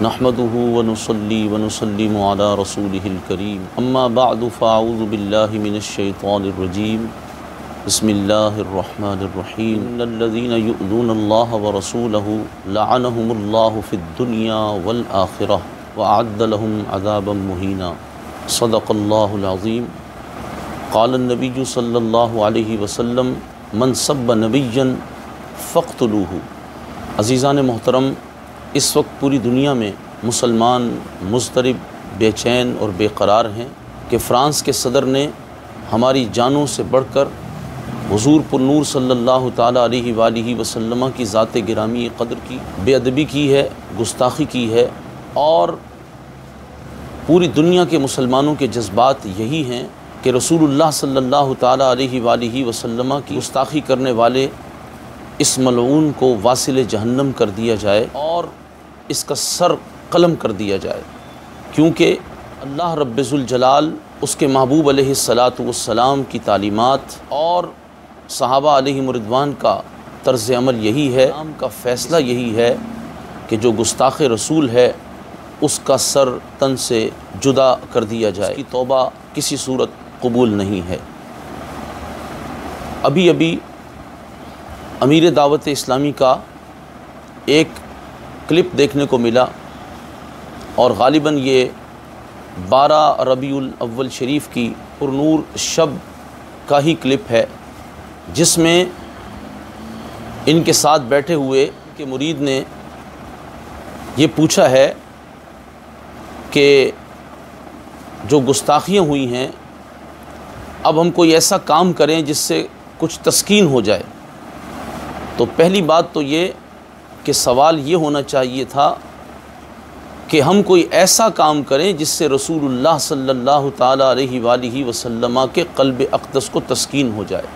नहमदुहु व नुसल्ली व नुसल्लिमु अला रसूलिहिल करीम अम्मा बअदु फ़अऊज़ु बिल्लाहि मिनश शैतानिर रजीम बिस्मिल्लाहिर रहमानिर रहीम इन्नल्लज़ीना यु'ज़ूनल्लाह व रसूलहु लअनहुमुल्लाहु फ़िद दुनिया वल आखिरह व अअद्द लहुम अज़ाबम मुहीना सदक़ल्लाहुल अज़ीम क़ालन नबिय्यु सल्लल्लाहु अलैहि वसल्लम मन सब्ब नबिय्यन फ़क़्तुलूहु। अज़ीज़ान मोहतरम, इस वक्त पूरी दुनिया में मुसलमान मुज़तरब, बेचैन और बेक़रार हैं कि फ़्रांस के सदर ने हमारी जानों से बढ़कर हुज़ूर पुन्नूर सल्लल्लाहु ताला अलैहि वसल्लम की ज़ात गिरामी क़द्र की बेअदबी की है, गुस्ताखी की है। और पूरी दुनिया के मुसलमानों के जज्बात यही हैं कि रसूलुल्लाह सल्लल्लाहु ताला अलैहि वसल्लम की गुस्ताखी करने वाले इस मलऊन को वासिल जहन्नम कर दिया जाए और इसका सर कलम कर दिया जाए, क्योंकि अल्लाह रब्बुल जलाल, उसके महबूब अलैहिस्सलातु वस्सलाम की तालीमात और सहाबा अलैहिम रिदवान का तर्ज़ अमल यही है, इस्लाम का फ़ैसला यही है कि जो गुस्ताख़ रसूल है उसका सर तन से जुदा कर दिया जाए, उसकी तौबा किसी सूरत कबूल नहीं है। अभी अभी अमीर दावत इस्लामी का एक क्लिप देखने को मिला और ग़ालिबन ये 12 रबीउल अव्वल शरीफ की पुरनूर शब का ही क्लिप है, जिसमें इनके साथ बैठे हुए के मुरीद ने ये पूछा है कि जो गुस्ताखियाँ हुई हैं, अब हम कोई ऐसा काम करें जिससे कुछ तस्कीन हो जाए। तो पहली बात तो ये कि सवाल ये होना चाहिए था कि हम कोई ऐसा काम करें जिससे रसूलुल्लाह सल्लल्लाहु ताला अलैहि वसल्लम के क़ल्ब अक़दस को तस्कीन हो जाए।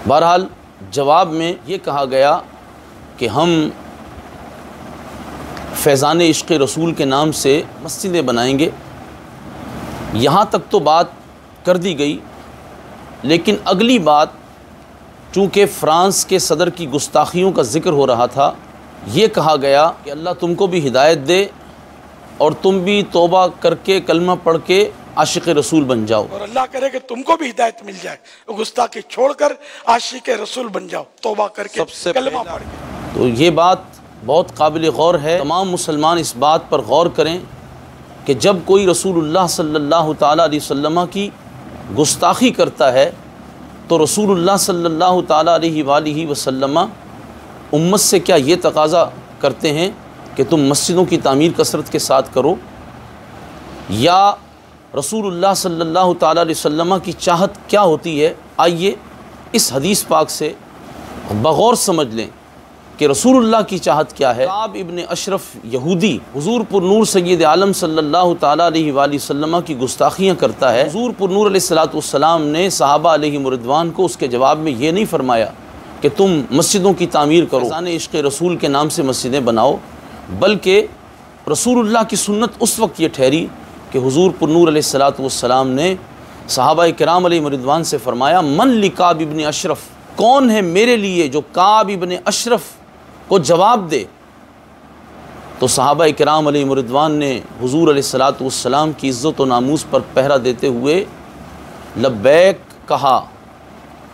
बहरहाल जवाब में ये कहा गया कि हम फैज़ान इश्क़ रसूल के नाम से मस्जिदें बनाएंगे। यहाँ तक तो बात कर दी गई, लेकिन अगली बात, चूँकि फ़्रांस के सदर की गुस्ताखियों का ज़िक्र हो रहा था, ये कहा गया कि अल्लाह तुमको भी हिदायत दे और तुम भी तौबा करके कलमा पढ़ के आशिक़ रसूल बन जाओ, और अल्लाह करे कि तुमको भी हिदायत मिल जाए, गुस्ताखी छोड़कर आशिक़ रसूल बन जाओ, तौबा करके सबसे कलमा पढ़ के। तो ये बात बहुत काबिल गौर है। तमाम मुसलमान इस बात पर गौर करें कि जब कोई रसूलुल्लाह सल्लल्लाहु ताला अलैहि वसल्लम की गुस्ताखी करता है तो रसूलुल्लाह सल्लल्लाहु ताला अलैहि वसल्लम उम्मत से क्या ये तकाज़ा करते हैं कि तुम मस्जिदों की तामीर कसरत के साथ करो, या रसूलुल्लाह सल्लल्लाहु ताला अलैहि वसल्लम की चाहत क्या होती है? आइए इस हदीस पाक से बगौर समझ लें कि रसूलुल्लाह की चाहत क्या है। काब इब्न अशरफ यहूदी हुज़ूर पुरनूर सय्यद आलम सल्लल्लाहु ताला अलैहि वसल्लम की गुस्ताखियाँ करता है। हुज़ूर पुरनूर अलैहिस्सलातु वस्सलाम ने सहाबा अलैहिम रिदवान को उसके जवाब में ये नहीं फरमाया कि तुम मस्जिदों की तामीर करो, फैज़ान इश्क़ रसूल के नाम से मस्जिदें बनाओ, बल्कि रसूलुल्लाह की सुन्नत उस वक्त ये ठहरी कि हुज़ूर पुरनूर अलैहिस्सलातु वस्सलाम ने सहाबा किराम अलैहिम रिदवान से फरमाया, मन लि काब इब्न अशरफ, कौन है मेरे लिए जो काब इब्न अशरफ को जवाब दे। तो सहाबा किराम अलैहिम रिदवान ने हुज़ूर अलैहिस्सलातु वस्सलाम की इज़्ज़त व नामूस पर पहरा देते हुए लब्बैक कहा,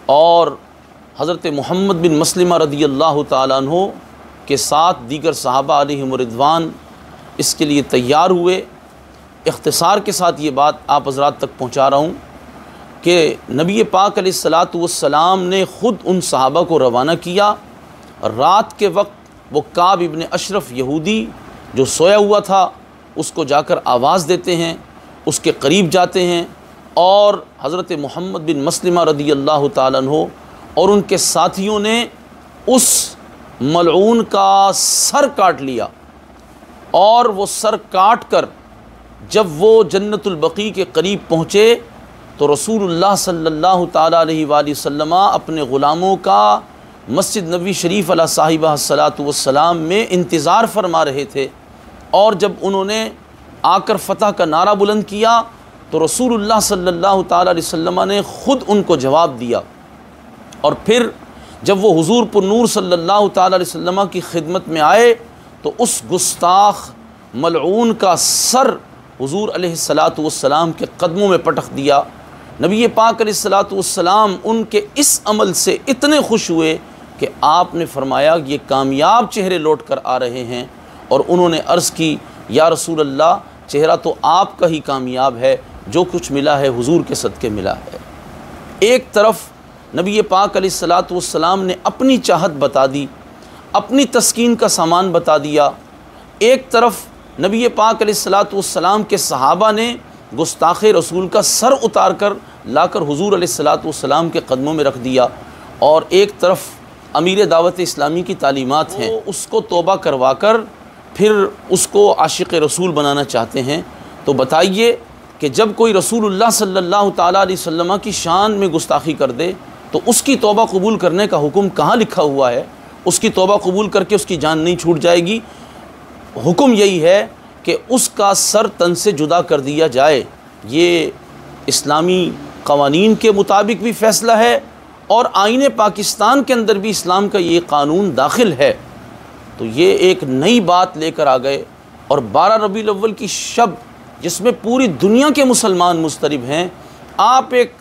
और हज़रत मोहम्मद बिन मस्लिमा रदियल्लाहु ताला अन्हु के साथ दीगर सहाबा अलैहिम रिदवान इसके लिए तैयार हुए। इख्तिसार के साथ ये बात आप हज़रात तक पहुँचा रहा हूँ कि नबी पाक अलैहिस्सलातु वस्सलाम ने ख़ुद उन सहाबा को रवाना किया। रात के वक्त वो काब इब्न अशरफ यहूदी जो सोया हुआ था उसको जाकर आवाज़ देते हैं, उसके करीब जाते हैं और हज़रत मोहम्मद बिन मस्लिमा रदियल्लाहु ताला अन्हु और उनके साथियों ने उस मलऊन का सर काट लिया। और वो सर काट कर जब वो जन्नतुल बकी के करीब पहुँचे तो रसूलुल्लाह सल्लल्लाहु ताला अलैहि वसल्लम अपने ग़ुलामों का मस्जिद नबी शरीफ अला साहिबा सलातु वस्सलाम में इंतज़ार फरमा रहे थे। और जब उन्होंने आकर फ़तह का नारा बुलंद किया तो रसूलुल्लाह सल्लल्लाहु ताला अलैहि वसल्लम ने ख़ुद उनको जवाब दिया। और फिर जब वो हुज़ूर पुन्नूर सल्लल्लाहु ताला अलैहि वसल्लम की खिदमत में आए तो उस गुस्ताख मलऊन का सर हुजूर अलैहिस्सलातु वस्सलाम के कदमों में पटक दिया। नबी पाक अलैहिस्सलातु वस्सलाम उनके इस अमल से इतने खुश हुए कि आपने फरमाया ये कामयाब चेहरे लौट कर आ रहे हैं। और उन्होंने अर्ज़ की, या रसूल अल्लाह, चेहरा तो आपका ही कामयाब है, जो कुछ मिला है हुजूर के सदक़े मिला है। एक तरफ नबी पाक अलैहिस्सलातु वस्सलाम ने अपनी चाहत बता दी, अपनी तस्कीन का सामान बता दिया। एक तरफ नबी पाक अलैहिस्सलातु वस्सलाम के सहाबा ने गुस्ताख़ रसूल का सर उतार कर लाकर हुजूर अलैहिस्सलातु वस्सलाम के कदमों में रख दिया। और एक तरफ अमीर दावत इस्लामी की तालीमात हैं, उसको तौबा करवा कर फिर उसको आशिक़ रसूल बनाना चाहते हैं। तो बताइए कि जब कोई रसूलुल्लाह सल्लल्लाहु ताला अलैहि वसल्लम की शान में गुस्ताखी कर दे तो उसकी तौबा कबूल करने का हुक्म कहाँ लिखा हुआ है? उसकी तौबा कबूल करके उसकी जान नहीं छूट जाएगी। हुक्म यही है कि उसका सर तन से जुदा कर दिया जाए। ये इस्लामी क़वानीन के मुताबिक भी फ़ैसला है और आईने पाकिस्तान के अंदर भी इस्लाम का ये कानून दाखिल है। तो ये एक नई बात लेकर आ गए। और 12 रबीउल अव्वल की शब जिसमें पूरी दुनिया के मुसलमान मुस्तरिब हैं, आप एक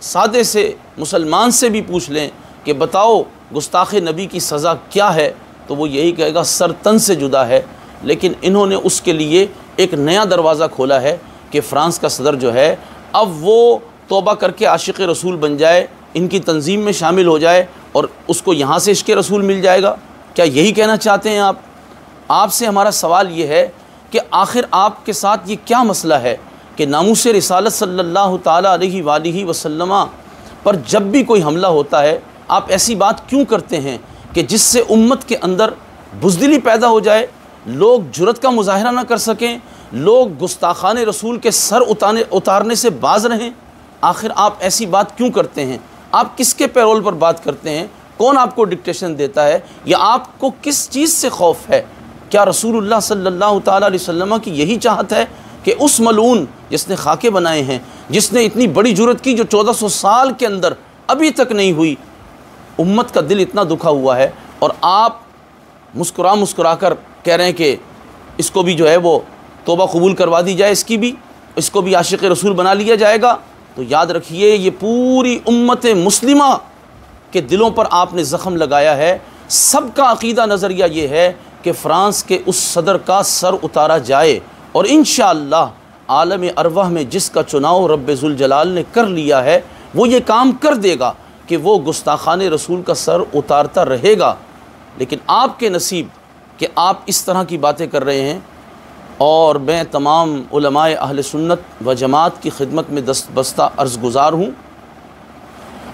सादे से मुसलमान से भी पूछ लें कि बताओ गुस्ताख़ नबी की सज़ा क्या है, तो वो यही कहेगा सर तन से जुदा है। लेकिन इन्होंने उसके लिए एक नया दरवाज़ा खोला है कि फ़्रांस का सदर जो है अब वो तौबा करके आशिक़ रसूल बन जाए, इनकी तंजीम में शामिल हो जाए और उसको यहाँ से इश्क़ रसूल मिल जाएगा। क्या यही कहना चाहते हैं आप? आपसे हमारा सवाल ये है कि आखिर आपके साथ ये क्या मसला है कि नामूस रिसालत सल्लल्लाहु ताला अलैहि वसल्लम पर जब भी कोई हमला होता है आप ऐसी बात क्यों करते हैं कि जिससे उम्मत के अंदर बुज़दिली पैदा हो जाए, लोग जुरत का मुजाहरा ना कर सकें, लोग गुस्ताखान रसूल के सर उतारने से बाज रहें? आखिर आप ऐसी बात क्यों करते हैं? आप किसके पैरोल पर बात करते हैं? कौन आपको डिक्टेशन देता है? या आपको किस चीज़ से खौफ है? क्या रसूलुल्लाह सल्लल्लाहु ताला अलैहि वसल्लम की यही चाहत है कि उस मलून जिसने खाके बनाए हैं, जिसने इतनी बड़ी जुरत की जो 1400 साल के अंदर अभी तक नहीं हुई, उम्मत का दिल इतना दुखा हुआ है और आप मुस्कुरा कर कह रहे हैं कि इसको भी जो है वो तौबा कबूल करवा दी जाए, इसको भी आशिक़ रसूल बना लिया जाएगा? तो याद रखिए ये पूरी उम्मत मुस्लिमा के दिलों पर आपने ज़ख़म लगाया है। सबका अक़ीदा नज़रिया ये है कि फ़्रांस के उस सदर का सर उतारा जाए और इंशाअल्लाह आलम अरवाह में जिसका चुनाव रब्बे ज़ुल जलाल ने कर लिया है वो ये काम कर देगा कि वो गुस्ताखान रसूल का सर उतारता रहेगा। लेकिन आपके नसीब कि आप इस तरह की बातें कर रहे हैं। और मैं तमाम उलमाए अहले सुन्नत व जमात की खिदमत में दस्तबस्ता अर्ज़गुज़ार हूँ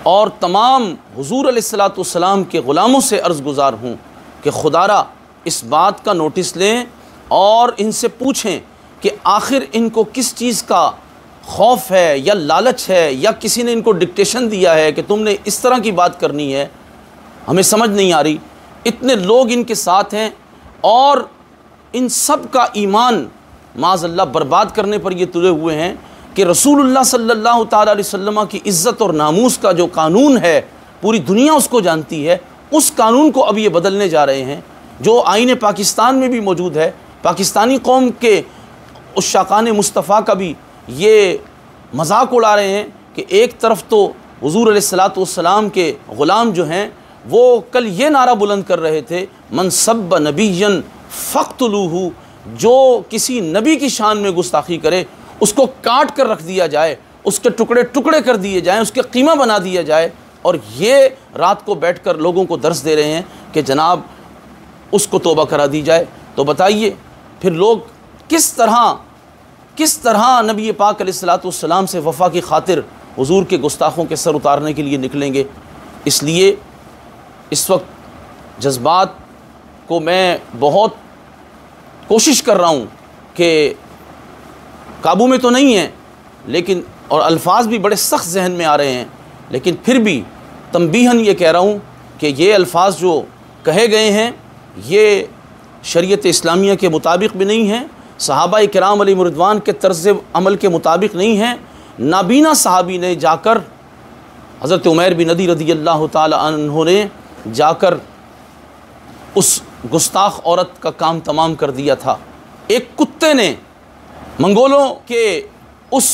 और तमाम हुज़ूर अलैहिस्सलातु वस्सलाम के ग़ुलामों से अर्ज़गुज़ार हूँ कि खुदारा इस बात का नोटिस लें और इनसे पूछें कि आखिर इनको किस चीज़ का खौफ है या लालच है या किसी ने इनको डिक्टेशन दिया है कि तुमने इस तरह की बात करनी है? हमें समझ नहीं आ रही। इतने लोग इनके साथ हैं और इन सब का ईमान माज़अल्लाह बर्बाद करने पर ये तुले हुए हैं कि रसूलुल्लाह सल्लल्लाहु ताला अलैहि वसल्लम की इज़्ज़त और नामूस का जो कानून है पूरी दुनिया उसको जानती है, उस कानून को अब ये बदलने जा रहे हैं जो आईने पाकिस्तान में भी मौजूद है। पाकिस्तानी कौम के उस शाकान मुस्तफ़ा का भी ये मजाक उड़ा रहे हैं कि एक तरफ तो हुज़ूर अलैहिस्सलातु वस्सलाम के ग़ुलाम जो हैं वो कल ये नारा बुलंद कर रहे थे, मन सब्ब नबिय्यन फ़क़्तुलूहु, जो किसी नबी की शान में गुस्ताखी करे उसको काट कर रख दिया जाए, उसके टुकड़े टुकड़े कर दिए जाएँ, उसके कीमा बना दिया जाए। और ये रात को बैठकर लोगों को दर्स दे रहे हैं कि जनाब उसको तौबा करा दी जाए। तो बताइए फिर लोग किस तरह नबी पाक अलैहिस्सलातु वस्सलाम से वफ़ा की खातिर हुज़ूर के गुस्ताखों के सर उतारने के लिए निकलेंगे? इसलिए इस वक्त जज्बात को मैं बहुत कोशिश कर रहा हूँ कि काबू में तो नहीं है, लेकिन और अल्फाज भी बड़े सख्त जहन में आ रहे हैं, लेकिन फिर भी तंबीहन ये कह रहा हूँ कि ये अल्फाज जो कहे गए हैं ये शरीयत इस्लामिया के मुताबिक भी नहीं हैं, सहाबा किराम अलैहिम रिज़वान के तर्ज़ अमल के मुताबिक नहीं हैं। नाबीना सहाबी ने जाकर हज़रत उमैर बिन नदी रज़ियल्लाहु ताला अन्हु ने जाकर उस गुस्ताख औरत का काम तमाम कर दिया था। एक कुत्ते ने, मंगोलों के उस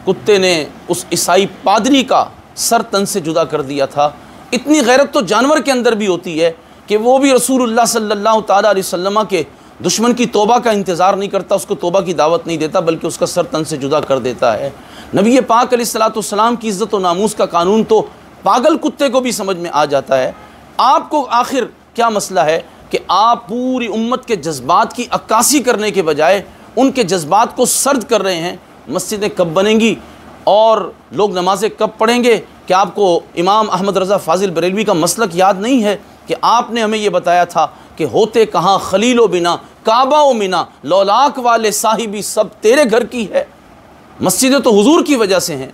कुत्ते ने उस ईसाई पादरी का सर तन से जुदा कर दिया था। इतनी गैरत तो जानवर के अंदर भी होती है कि वो भी रसूलुल्लाह सल्लल्लाहु ताला अलैहि वसल्लम के दुश्मन की तौबा का इंतज़ार नहीं करता, उसको तौबा की दावत नहीं देता, बल्कि उसका सर तन से जुदा कर देता है। नबी पाक अलैहिस्सलाम की इज़्ज़त व नामूस का कानून तो पागल कुत्ते को भी समझ में आ जाता है। आपको आखिर क्या मसला है कि आप पूरी उम्मत के जज्बात की अक्कासी करने के बजाय उनके जज्बात को सर्द कर रहे हैं। मस्जिदें कब बनेंगी और लोग नमाज़ें कब पढ़ेंगे? क्या आपको इमाम अहमद रज़ा फ़ाज़िल बरेलवी का मसलक याद नहीं है कि आपने हमें ये बताया था कि होते कहाँ खलीलो बिना काबा व मिना, लौलाक वाले साहिबी सब तेरे घर की है। मस्जिदें तो हुजूर की वजह से हैं,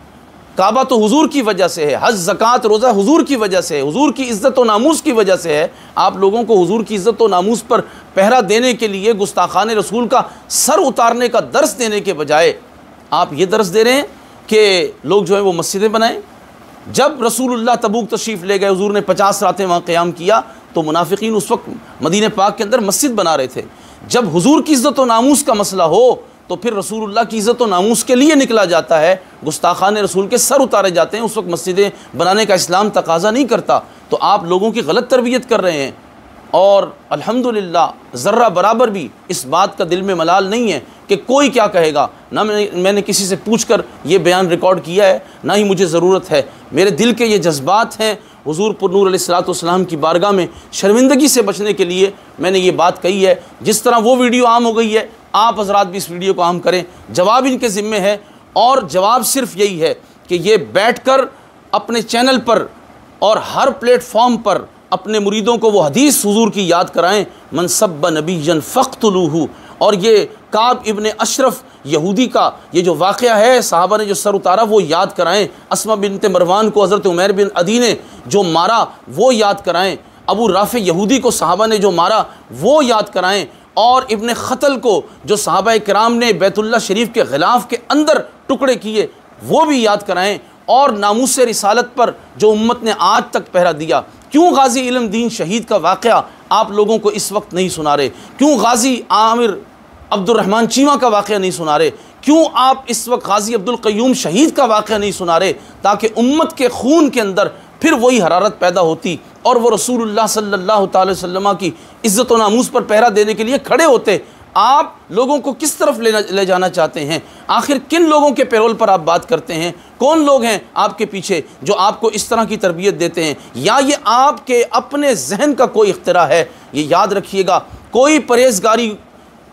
काबा तो हुजूर की वजह से है, हज ज़कात रोज़ा हुजूर की वजह से है, हुजूर की इज़्ज़त व नामूस की वजह से है। आप लोगों को हुजूर की इज़्ज़त व नामूस पर पहरा देने के लिए गुस्ताखान रसूल का सर उतारने का दर्स देने के बजाय आप ये दर्स दे रहे हैं कि लोग जो है वो मस्जिदें बनाएं। जब रसूलुल्लाह तबूक तशरीफ़ ले गए, हुजूर ने 50 रातें वहाँ क़याम किया, तो मुनाफिकीन उस वक्त मदीने पाक के अंदर मस्जिद बना रहे थे। जब हुजूर की इज़्ज़त व नामूस का मसला हो तो फिर रसूलुल्लाह की इज़्ज़त व नामूस के लिए निकला जाता है, गुस्ताखान रसूल के सर उतारे जाते हैं। उस वक्त मस्जिदें बनाने का इस्लाम तकाज़ा नहीं करता। तो आप लोगों की गलत तरबियत कर रहे हैं और अल्हम्दुलिल्लाह ज़र्रा बराबर भी इस बात का दिल में मलाल नहीं है कि कोई क्या कहेगा। ना मैंने किसी से पूछकर ये बयान रिकॉर्ड किया है, ना ही मुझे ज़रूरत है। मेरे दिल के ये जज्बात हैं। हुज़ूर पुरनूर अलैहिस्सलाम की बारगाह में शर्मिंदगी से बचने के लिए मैंने ये बात कही है। जिस तरह वो वीडियो आम हो गई है, आप हज़रात भी इस वीडियो को आम करें। जवाब इनके ज़िम्मे है और जवाब सिर्फ यही है कि ये बैठकर अपने चैनल पर और हर प्लेटफॉर्म पर अपने मुरीदों को वो हदीस हुजूर की याद कराएं, मन सब्बा नबिय्यन फ़क़्तुलूहु। और ये काब इब्ने अशरफ यहूदी का ये जो वाक़या है, सहाबा ने जो सर उतारा, वो याद कराएं। अस्मा बिनते मरवान को हज़रत उमैर बिन अदी ने जो मारा वो याद कराएं। अबू राफ़े यहूदी को सहाबा ने जो मारा वो याद कराएं। और इब्ने ख़तल को जो सहाबा किराम ने बैतुल्लाह शरीफ के ग़िलाफ़ के अंदर टुकड़े किए वो भी याद कराएं। और नामूस रिसालत पर जो उम्मत ने आज तक पहरा दिया, क्यों गाज़ी इल्म दीन शहीद का वाक़या आप लोगों को इस वक्त नहीं सुना रहे? क्यों गाज़ी आमिर अब्दुर्रहमान चीमा का वाक़या नहीं सुना रहे? क्यों आप इस वक्त गाज़ी अब्दुल क़य्यूम शहीद का वाक़या नहीं सुना रहे? ताकि उम्मत के खून के अंदर फिर वही हरारत पैदा होती और वो रसूलुल्लाह सल्लल्लाहु अलैहि वसल्लम की इज़्ज़त व नामूस पर पहरा देने के लिए खड़े होते। आप लोगों को किस तरफ ले जाना चाहते हैं? आखिर किन लोगों के पैरोल पर आप बात करते हैं? कौन लोग हैं आपके पीछे जो आपको इस तरह की तरबियत देते हैं? या ये आपके अपने जहन का कोई इख्तिरा है? ये याद रखिएगा, कोई परहेज़गारी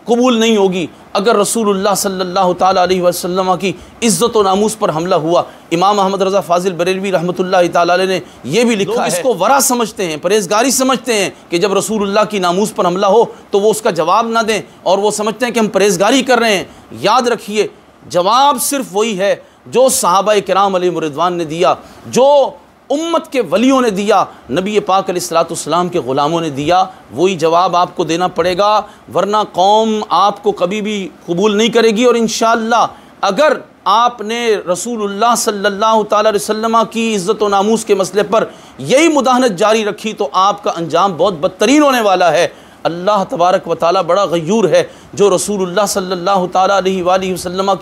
कबूल नहीं होगी अगर रसूलुल्लाह सल्लल्लाहु ताला अलैहि वसल्लम की इज़्ज़त व नामूस पर हमला हुआ। इमाम अहमद रज़ा फ़ाज़िल बरेलवी रहमतुल्लाहि ताला अलैह ने यह भी लिखा है, इसको वरा समझते हैं, परहेज़गारी समझते हैं कि जब रसूलुल्लाह की नामूस पर हमला हो तो वो उसका जवाब ना दें, और वो समझते हैं कि हम परहेज़गारी कर रहे हैं। याद रखिए, जवाब सिर्फ वही है जो सहाबा किराम अलैहिम रिज़वान ने दिया, जो उम्मत के वलियों ने दिया, नबी पाक अलैहिस्सलाम के ग़ुलामों ने दिया। वही जवाब आपको देना पड़ेगा, वरना कौम आपको कभी भी कबूल नहीं करेगी। और इंशाअल्लाह अगर आपने रसूलुल्लाह सल्लल्लाहु ताला अलैहि वसल्लम की इज़्ज़त व नामूस के मसले पर यही मुदाहनत जारी रखी तो आपका अंजाम बहुत बदतरीन होने वाला है। अल्लाह तबारक व ताला बड़ा गयूर है जो रसूलुल्लाह सल्लल्लाहु ताला अलैहि वसल्लम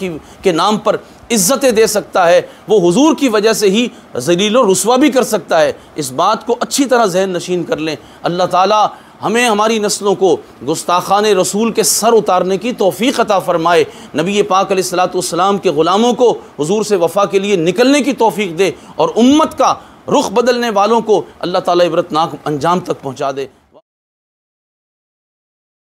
के नाम पर इज़्ज़तें दे सकता है, वो हुजूर की वजह से ही ज़लील व रुस्वा भी कर सकता है। इस बात को अच्छी तरह ज़हन नशीन कर लें। अल्लाह ताला हमें हमारी नस्लों को गुस्ताखान रसूल के सर उतारने की तौफ़ीक़ अता फ़रमाए। नबी पाक अलैहिस्सलाम के ग़ुलामों को हुजूर से वफ़ा के लिए निकलने की तौफ़ीक़ दे और उम्मत का रुख बदलने वालों को अल्लाह ताला इबरतनाक अंजाम तक पहुँचा दे।